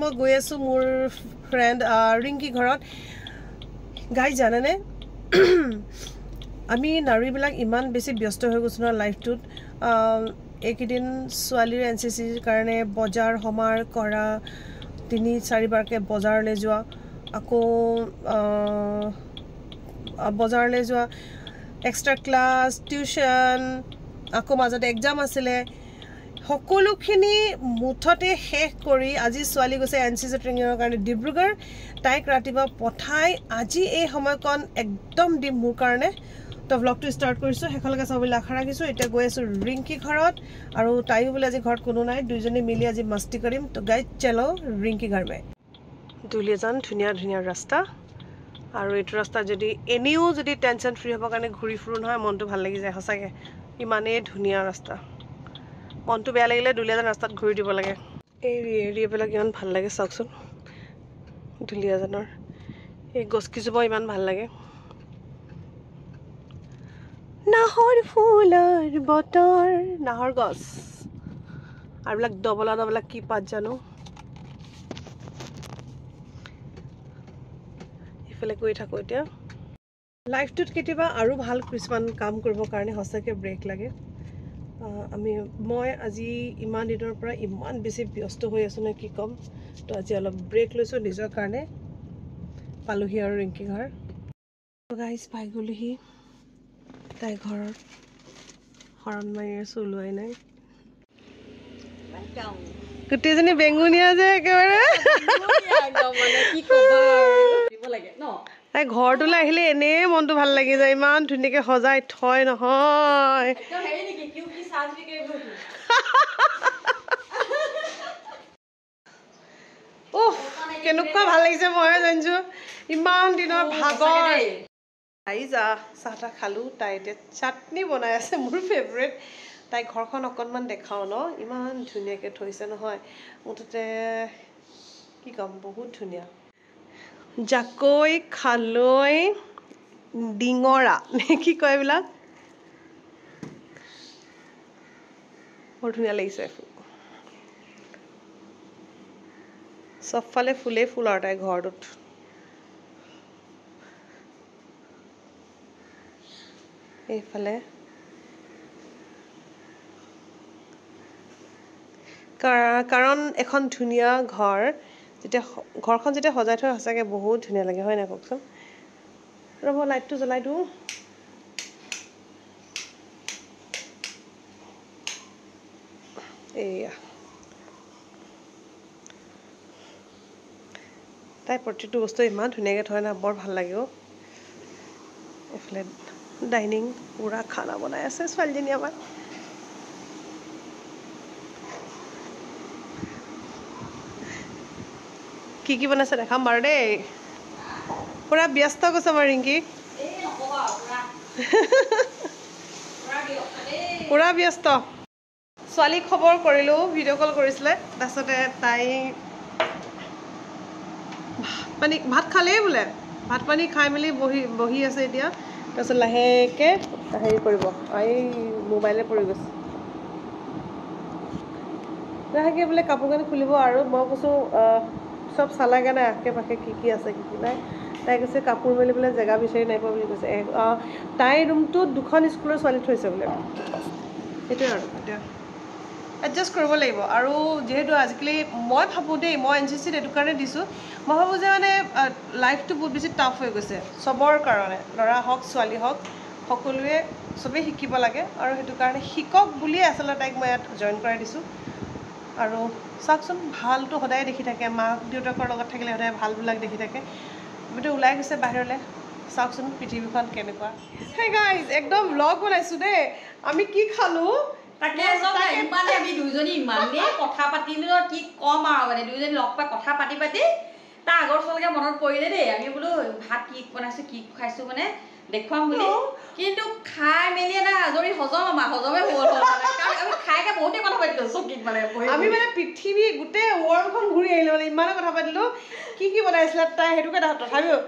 মই গৈ আছো মোৰ ফ্ৰেন্ড ৰিংকি ঘৰত গাই জানেনে আমি নাৰীবিলাক ইমান বেছি ব্যস্ত হৈ গৈছো না লাইফটোত এইকেইদিন ছোৱালীৰ এনচিচিৰ কাৰণে বজাৰ সমাৰ কৰা 3-4 বাৰকে বজাৰলৈ যোৱা আকৌ বজাৰলৈ যোৱা এক্সট্ৰা ক্লাছ টিউশন আকৌ মাজতে এক্সাম আছিলে সকলোখিনি মুঠতে শেষ কৰি আজি ছোৱালী গৈছে এনচিচি ট্ৰেইনিংৰ কাৰণে ডিব্ৰুগড় তাইক ৰাতিপুৱা পঠাই আজি এই সময়কণ একদম দিম মোৰ কাৰণে তো ব্লগটো ষ্টাৰ্ট কৰিছো হেকলকে চাবলৈ আশা ৰাখিছো এতিয়া গৈ আছো ৰিংকি ঘৰত আৰু তাইও বোলে আজি ঘৰত কোনো নাই দুইজনী মিলি আজি মস্তি কৰিম তো গাইজ চলো ৰিংকি ঘৰ মে দুলিয়াজান ধুনীয়া ধুনীয়া ৰাস্তা আৰু এইটো ৰাস্তা যদি এনেও যদি টেনচন ফ্ৰী হ'ব কাৰণে ঘূৰি ফুৰো নহয় মনটো ভাল লাগি যায় সঁচাকৈ ইমানেই ধুনীয়া ৰাস্তা মনটো বেয়া লাগিলে দুলিয়াজান ৰাস্তাত ঘূৰি দিব লাগে এই এৰিয়াবিলাক ইমান ভাল লাগে চাওকচোন দুলিয়াজানৰ এই গছকিজোপা ইমান ভাল লাগে নাহৰ ফুলৰ বতৰ নাহৰ গছ আৰু বিলাক ডবলা ডবলা কি পাত জানো ইফালে গৈ থাকো এতিয়া লাইফটোত কেতিয়াবা আৰু ভাল কিছুমান কাম কৰিবৰ কাৰণে সঁচাকৈ ব্ৰেক লাগে মই আজি ইমান দিনৰ পৰা ইমান বেছি ব্যস্ত হৈ আছো নে কি ক'ম তো আজি অলপ ব্ৰেক লৈছোঁ নিজৰ কাৰণে পালোহি আৰু ৰিংকি ঘৰ গাইজ পাই গ'লোহি তাই ঘৰত হৰণ মাৰি আছো ওলোৱাই নাই গোটেইজনী বেঙুনীয়া যে একেবাৰে তাই ঘৰটোলৈ আহিলে এনেই মনটো ভাল লাগি যায় ইমান ধুনীয়াকৈ সজাই থয় নহয় কেনেকুৱা ভাল লাগিছে মইহে জানিছো ইমান দিনৰ ভাগৰ আহি যা চাহ তাহ খালোঁ তাই এতিয়া চাটনি বনাই আছে মোৰ ফেভৰেট তাই ঘৰখন অকণমান দেখাওঁ ন ইমান ধুনীয়াকৈ থৈছে নহয় মুঠতে কি ক'ম বহুত ধুনীয়া জাকৈ খালৈ ডিঙৰা নে কি কয় এইবিলাক বৰ ধুনীয়া লাগিছে চবফালে ফুলেই ফুল আৰু তাই ঘৰটোত এইফালে কাৰণ এখন ধুনীয়া ঘৰ যেতিয়া ঘৰখন যেতিয়া সজাই থয় সঁচাকৈ বহুত ধুনীয়া লাগে হয় নাই কওকচোন ৰ'ব লাইটটো জ্বলাই দিওঁ এয়া তাই প্ৰতিটো বস্তু ইমান ধুনীয়াকৈ থয় না বৰ ভাল লাগে এইফালে ডাইনিং পুৰা খানা বনাই আছে ছোৱালীজনী আমাৰ কি বনাইছে দেখাম বাৰু দেই পুৰা ব্যস্ত গৈছে আমাৰ ৰিংকি পুৰা ব্যস্ত ছোৱালীক খবৰ কৰিলোঁ ভিডিঅ' কল কৰিছিলে তাৰপিছতে তাই ভাত খালেই বোলে ভাত পানী খাই মেলি বহি আছে এতিয়া তাৰপিছত লাহেকৈ হেৰি কৰিব এই মোবাইলে পৰি গৈছে লাহেকৈ বোলে কাপোৰ কানি খুলিব আৰু মই কৈছোঁ চব চালাগে নাই আশে পাশে কি আছে কি নাই তাই কৈছে কাপোৰ মেলিবলৈ জেগা বিচাৰি নাই পোৱা বুলি কৈছে তাইৰ ৰুমটোত 2খন স্কুলৰ ছোৱালী থৈছে বোলে সেইটোৱে আৰু এতিয়া এডজাষ্ট কৰিব লাগিব আৰু যিহেতু আজিকালি মই ভাবোঁ দেই মই এনচিচিত এইটো কাৰণে দিছোঁ মই ভাবোঁ যে মানে লাইফটো বহুত বেছি টাফ হৈ গৈছে চবৰ কাৰণে ল'ৰা হওক ছোৱালী হওক সকলোৱে চবেই শিকিব লাগে আৰু সেইটো কাৰণে শিকক বুলিয়ে আচলতে তাইক মই ইয়াত জইন কৰাই দিছোঁ আৰু চাওকচোন ভালটো সদায় দেখি থাকে মাক দেউতাকৰ লগত থাকিলে সদায় ভালবিলাক দেখি থাকে আমিতো ওলাই গৈছে বাহিৰলৈ চাওকচোন পৃথিৱীখন কেনেকুৱা হেই গাইজ একদম ব্লগ বনাইছোঁ দেই আমি কি খালোঁ তাকে ইমানে আমি দুইজনী ইমানেই কথা পাতিলো কি কম আৰু মানে দুইজনী লগ পাই কথা পাতি তাৰ আগৰ চলকে মনত পৰিলে দেই আমি বোলো ভাত কি বনাইছো কি খাইছো মানে দেখুৱাম বুলি কিন্তু খাই মেলি এটা আজৰি হজমে হ'ল কাৰণ আমি খাইকে বহুতেই কথা পাতিলো চকীত মানে আমি মানে পৃথিৱী গোটেই ৱৰ্ল্ডখন ঘূৰি আহিলো মানে ইমানে কথা পাতিলো কি বনাইছিলে তাই সেইটোকে তথাপিও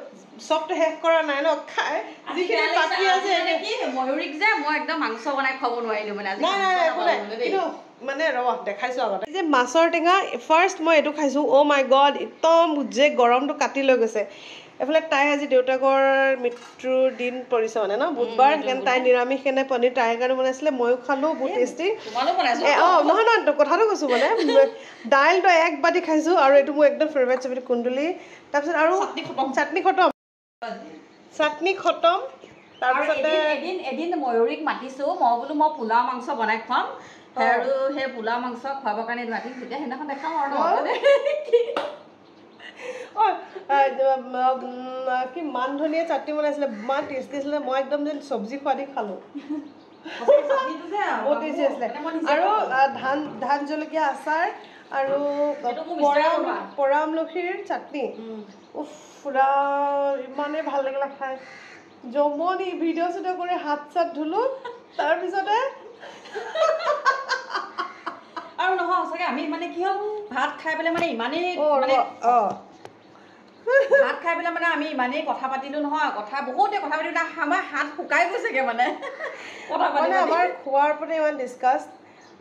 সবটো শেষ কৰা নাই ন খাই যিখিনি বাকি আছে কি ময়ূৰিক যে মই একদম মাংস বনাই খাব নোৱাৰিলো মানে আজি নাই কিন্তু মানে ৰবা দেখাইছোঁ আগতে এই যে মাছৰ টেঙা ফাৰ্ষ্ট মই এইটো খাইছোঁ অ' মাই গড একদম যে গৰমটো কাটি লৈ গৈছে এফালে তাই আজি দেউতাকৰ মৃত্যুৰ দিন পৰিছে মানে ন বুধবাৰ সেইকাৰণে তাই নিৰামিষ কেনে পনীৰ তাইৰ কাৰণে বনাইছিলে ময়ো খালোঁ বহুত টেষ্টি অঁ নহয় নহয় কথাটো কৈছোঁ মানে দাইলটো এক বাতি খাইছোঁ আৰু এইটো মোৰ একদম ফেভৰেট চব্জি কুন্দুলি তাৰপিছত আৰু চাটনি খতম তাৰপিছতে এদিন ময়ূৰীক মাতিছোঁ মই বোলো মই পোলাও মাংস বনাই খুৱাম আৰু সেই পোলাও মাংস খুৱাবৰ কাৰণে মাতিম তেতিয়া সেইদিনাখন দেখাম আৰু কি মান ধনিয়া চাটনি বনাইছিলে ইমান টেষ্টি আছিলে মই একদম যেন চব্জি খোৱা দি খালোঁ বহুত টেষ্টি আছিলে আৰু ধান জলকীয়া আচাৰ আৰু পৰা আমলখিৰ চাটনি পুৰা ইমানেই ভাল লাগিলে খাই জমনি ভিডিঅ' চিডিঅ' কৰি হাত চাত ধুলোঁ তাৰপিছতে আৰু নহয় সঁচাকৈ আমি মানে কি হ'ল ভাত খাই পেলাই মানে ইমানেই ভাত খাই পেলাই মানে আমি ইমানেই কথা পাতিলোঁ নহয় বহুতে কথা পাতিলোঁ আমাৰ হাত শুকাই গৈছেগৈ মানে আমাৰ খোৱাৰ প্ৰতি ইমান ডিছকাছ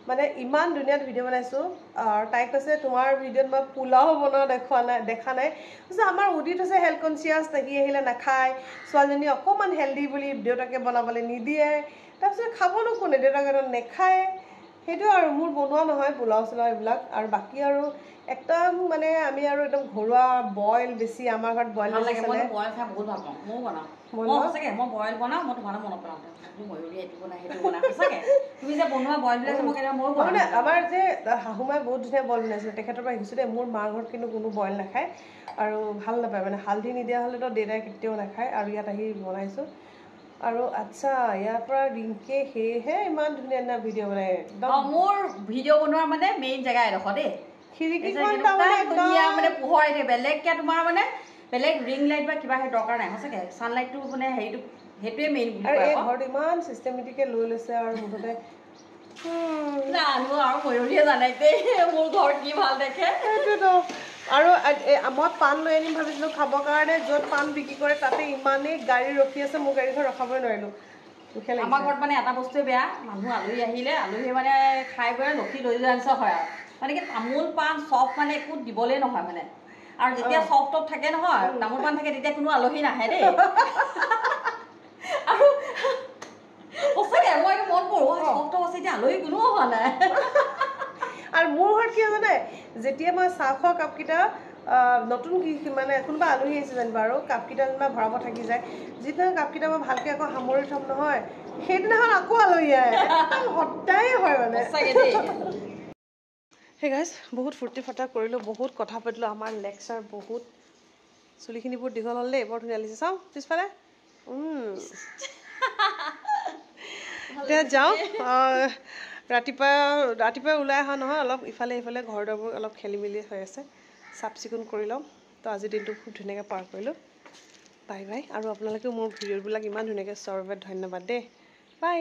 মানে ইমান ধুনীয়া ভিডিঅ' বনাইছোঁ আৰু তাই কৈছে তোমাৰ ভিডিঅ'ত মই পোলাও বনোৱা দেখা নাই কৈছে আমাৰ উদিত হৈছে হেল্থ কনচিয়াছ সি আহিলে নাখায় ছোৱালীজনী অকণমান হেল্ডি বুলি দেউতাকে বনাবলৈ নিদিয়ে তাৰপিছত খাবনো কোনে দেউতাকে নেখায় সেইটো আৰু মোৰ বনোৱা নহয় পোলাও চোলাও এইবিলাক আৰু বাকী আৰু একদম মানে আমি আৰু একদম ঘৰুৱা বইল বেছি আমাৰ ঘৰত বইল বইল খাই বহুত ভাল পাওঁ ময়ো বনাওঁ মই সঁচাকৈ মই বইল বনাওঁ মই তোমালৈ মনত পেলাওঁ ময়ূৰী এইটো বনাই সেইটো বনাই সঁচাকৈ তুমি যে বনোৱা বইলবিলাক মই কেতিয়াবা ময়ো বনাওঁ আমাৰ যে শাহুমাই বহুত ধুনীয়া বইল বনাইছিলে তেখেতৰ পৰা শিকিছোঁ দেই মোৰ মাৰ ঘৰত কিন্তু কোনো বইল নাখায় আৰু ভাল নাপায় মানে হালধি নিদিয়া হ'লেতো দেউতাই কেতিয়াও নাখায় আৰু ইয়াত আহি বনাইছোঁ আৰু আচ্ছা ইয়াৰ পৰা ৰিংকিয়ে সেয়েহে ইমান ধুনীয়া ধুনীয়া ভিডিঅ' বনাই একদম মোৰ ভিডিঅ' বনোৱাৰ মানে মেইন জেগা এডোখৰ দেই মানে পোহৰ আহি থাকে বেলেগকৈ তোমাৰ মানে বেলেগ ৰিং লাইট বা কিবা সেই দৰকাৰ নাই সঁচাকৈ ছানলাইটটো মানে হেৰিটো সেইটোৱে মেইন আৰু এই ঘৰত ইমান চিষ্টেমেটিকে লৈ লৈছে আৰু মুঠতে জানো আৰু ময়ূৰীয়ে জানে দেই মোৰ ঘৰত কি ভাল দেখে সেইটোতো আৰু মই পাণ লৈ আনিম ভাবিছিলোঁ খাবৰ কাৰণে য'ত পাণ বিক্ৰী কৰে তাতে ইমানেই গাড়ী ৰখি আছে মোৰ গাড়ীখন ৰখাবই নোৱাৰিলোঁ আমাৰ ঘৰত মানে এটা বস্তুৱে বেয়া মানুহ আলহী আহিলে আলহীয়ে মানে খাই বৈ লক্ষী লৈ যোৱা নিচিনা হয় আৰু মানে কি তামোল পাণ চব মানে একো দিবলেই নহয় মানে আৰু যেতিয়া চব টপ থাকে নহয় তামোল পাণ থাকে তেতিয়া কোনো আলহী নাহে দেই আৰু সঁচাকৈ মই এইটো মন কৰোঁ চব টপ আছে এতিয়া আলহী কোনো অহা নাই আৰু মোৰ ঘৰত কি জানে যেতিয়া মই চাহ খোৱা কাপকেইটা নতুন মানে কোনোবা আলহী আহিছে যেনিবা আৰু কাপকেইটা যেনিবা ভৰাব থাকি যায় যিদিনা কাপকেইটা মই ভালকৈ আকৌ সামৰি থ'ম নহয় সেইদিনাখন আকৌ আলহী আহে সদায়ে হয় মানে সেই গাইজ বহুত ফূৰ্তি ফাৰ্তা কৰিলোঁ বহুত কথা পাতিলোঁ আমাৰ লেকচাৰ বহুত চুলিখিনি বহুত দীঘল হ'ল দেই বৰ ধুনীয়া লাগিছে চাওঁ পিছফালে এতিয়া যাওঁ ৰাতিপুৱা ওলাই অহা নহয় অলপ ইফালে সিফালে ঘৰ দুৱাৰবোৰ অলপ খেলি মেলি হৈ আছে চাফ চিকুণ কৰি ল'ম তো আজিৰ দিনটো খুব ধুনীয়াকৈ পাৰ কৰিলোঁ বাই বাই আৰু আপোনালোকেও মোৰ ভিডিঅ'বিলাক ইমান ধুনীয়াকৈ চোৱাৰ বাবে ধন্যবাদ দেই বাই